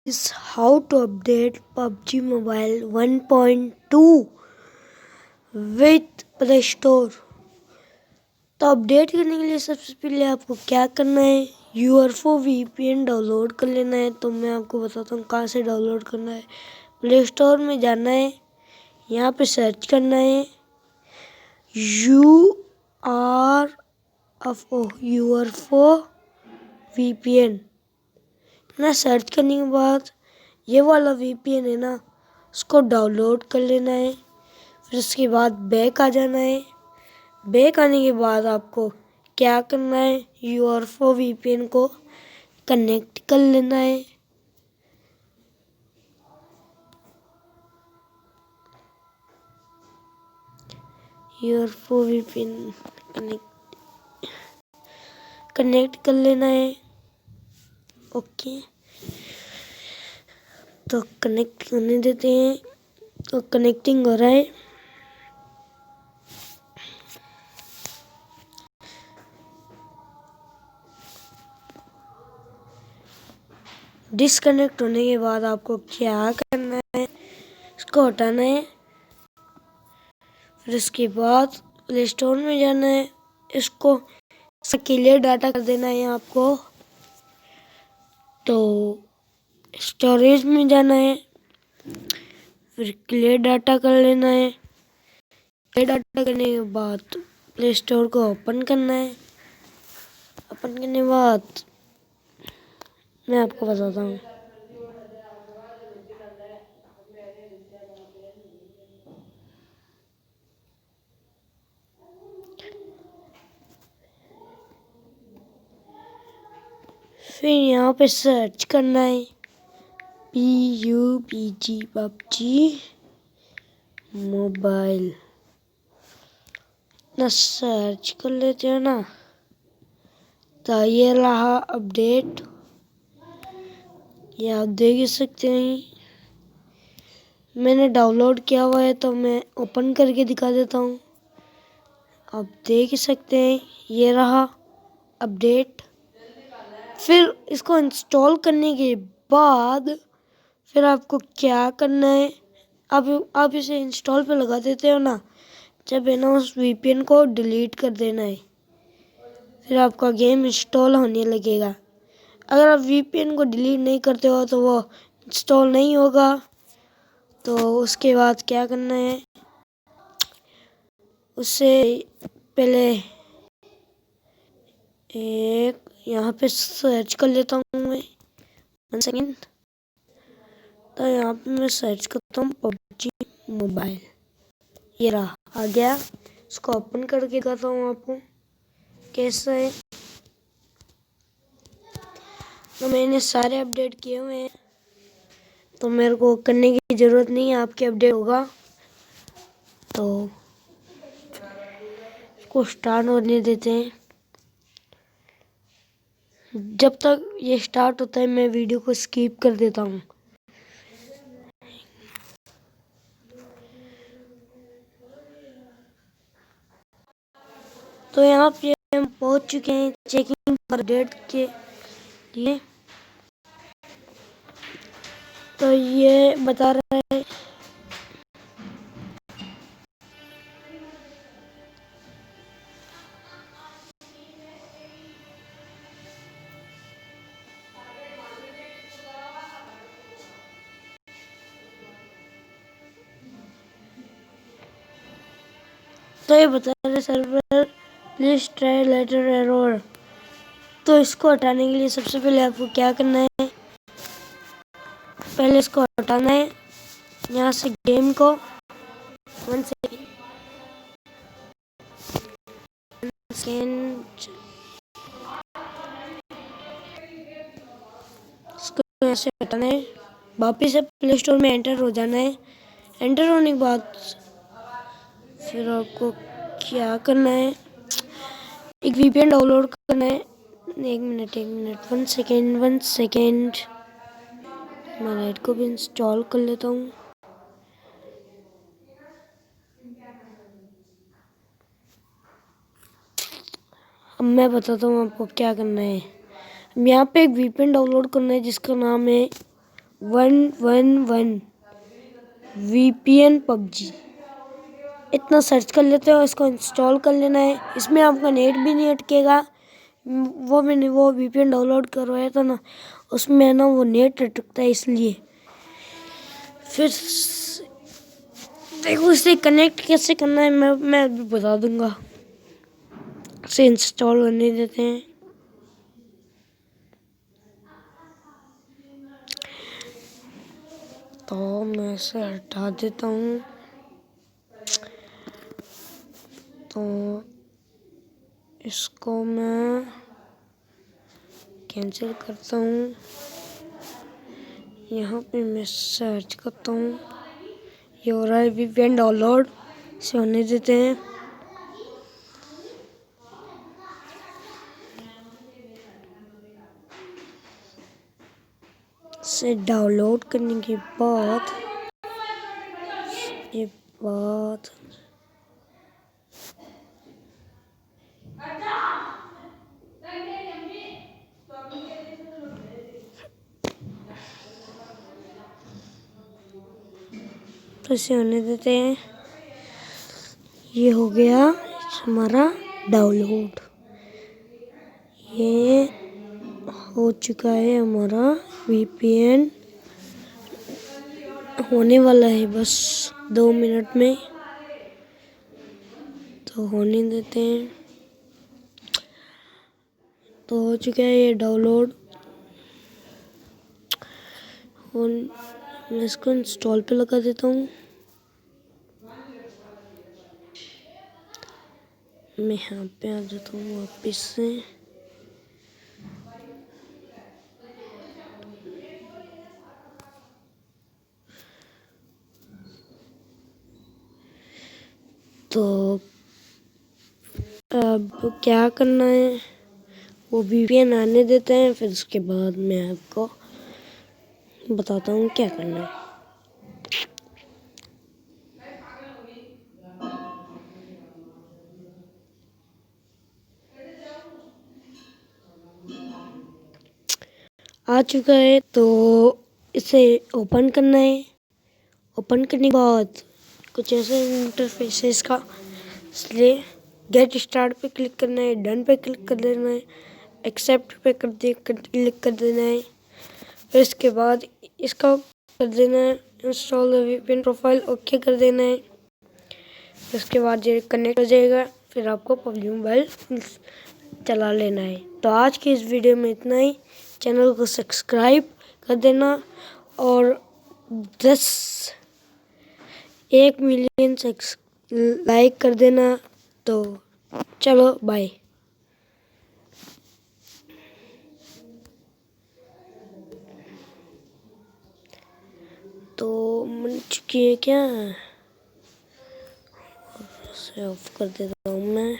is how to update PUBG Mobile 1.2 with Play Store। तो update करने के लिए सबसे पहले आपको क्या करना है, UFO VPN डाउनलोड कर लेना है। तो मैं आपको बताता हूँ कहाँ से डाउनलोड करना है। प्ले स्टोर में जाना है, यहाँ पे सर्च करना है UFO VPN ना। सर्च करने के बाद ये वाला VPN है ना, उसको डाउनलोड कर लेना है। फिर उसके बाद बैक आ जाना है। बैक आने के बाद आपको क्या करना है, UFO VPN को कनेक्ट कर लेना है। UFO VPN कनेक्ट कर लेना है। ओके, तो कनेक्ट करने देते हैं। तो कनेक्टिंग हो रहा है। डिस्कनेक्ट होने के बाद आपको क्या करना है, इसको हटाना है। फिर उसके बाद प्ले स्टोर में जाना है, इसको क्लियर डाटा कर देना है आपको। तो स्टोरेज में जाना है, फिर क्लियर डाटा कर लेना है। क्लियर डाटा करने के बाद प्ले स्टोर को ओपन करना है। ओपन करने के बाद मैं आपको बताता हूँ। फिर यहाँ पे सर्च करना है PUBG मोबाइल ना। सर्च कर लेते हो ना, तो ये रहा अपडेट। ये आप देख ही सकते हैं, मैंने डाउनलोड किया हुआ है। तो मैं ओपन करके दिखा देता हूँ। आप देख ही सकते हैं, ये रहा अपडेट। फिर इसको इंस्टॉल करने के बाद फिर आपको क्या करना है, आप इसे इंस्टॉल पे लगा देते हो ना, जब है ना उस VPN को डिलीट कर देना है। फिर आपका गेम इंस्टॉल होने लगेगा। अगर आप VPN को डिलीट नहीं करते हो तो वो इंस्टॉल नहीं होगा। तो उसके बाद क्या करना है, उससे पहले एक यहाँ पे सर्च कर लेता हूँ मैं। 1 सेकेंड। तो यहाँ पे मैं सर्च करता हूँ PUBG मोबाइल। ये रहा, आ गया। इसको ओपन करके दिखाता हूँ आपको कैसा है। तो मैंने सारे अपडेट किए हुए हैं, तो मेरे को करने की ज़रूरत नहीं है, आपके अपडेट होगा। तो इसको स्टार्ट होने देते हैं। जब तक ये स्टार्ट होता है मैं वीडियो को स्किप कर देता हूँ। तो यहाँ पे हम पहुँच चुके हैं चेकिंग अपडेट के लिए। तो ये बता रहा है server please try later error. तो इसको हटाने के लिए सबसे पहले आपको क्या करना है, पहले इसको हटाना है यहाँ से गेम को। 1 सेकेंड। इसको यहाँ से हटाना है, वापिस से प्ले स्टोर में एंटर हो जाना है। एंटर होने के बाद फिर आपको क्या करना है, एक VPN डाउनलोड करना है। 1 मिनट 1 सेकेंड। मैं लाइट को भी इंस्टॉल कर लेता हूँ। अब मैं बताता हूँ आपको क्या करना है। अब यहाँ पे एक VPN डाउनलोड करना है जिसका नाम है 111 VPN PUBG इतना सर्च कर लेते हो, इसको इंस्टॉल कर लेना है। इसमें आपका नेट भी नहीं अटकेगा। मैंने वो VPN डाउनलोड करवाया था ना, उसमें ना वो नेट अटकता है, इसलिए। फिर देखो इसे कनेक्ट कैसे करना है, मैं अभी बता दूंगा। इसे इंस्टॉल करने देते हैं। तो मैं इसे हटा देता हूँ। तो इसको मैं कैंसिल करता हूँ। यहाँ पे मैं सर्च करता हूँ, ये हो रहा है VPN डाउनलोड। इसे होने देते हैं। इसे डाउनलोड करने के बाद तो इसे होने देते हैं। ये हो गया हमारा डाउनलोड। ये हो चुका है हमारा VPN, होने वाला है बस 2 मिनट में। तो होने देते हैं। तो हो चुका है ये डाउनलोड। मैं इसको इंस्टॉल पे लगा देता हूँ। मैं यहाँ पे आ जाता हूँ वापस से। तो अब क्या करना है, वो VPN आने देते हैं, फिर उसके बाद मैं आपको बताता हूँ क्या करना है। आ चुका है, तो इसे ओपन करना है। ओपन करने के बाद कुछ ऐसे इंटरफेस है इसका, इसलिए गेट स्टार्ट पे क्लिक करना है, डन पे क्लिक कर देना है, एक्सेप्ट पे क्लिक कर देना है। फिर इसके बाद इसका कर देना है install the VPN profile, okay कर देना है। उसके बाद ये कनेक्ट हो जाएगा, फिर आपको PUBG मोबाइल चला लेना है। तो आज की इस वीडियो में इतना ही। चैनल को सब्सक्राइब कर देना और 1 मिलियन लाइक कर देना। तो चलो बाय। तो बन चुकी है क्या, इसे ऑफ कर देता हूँ मैं।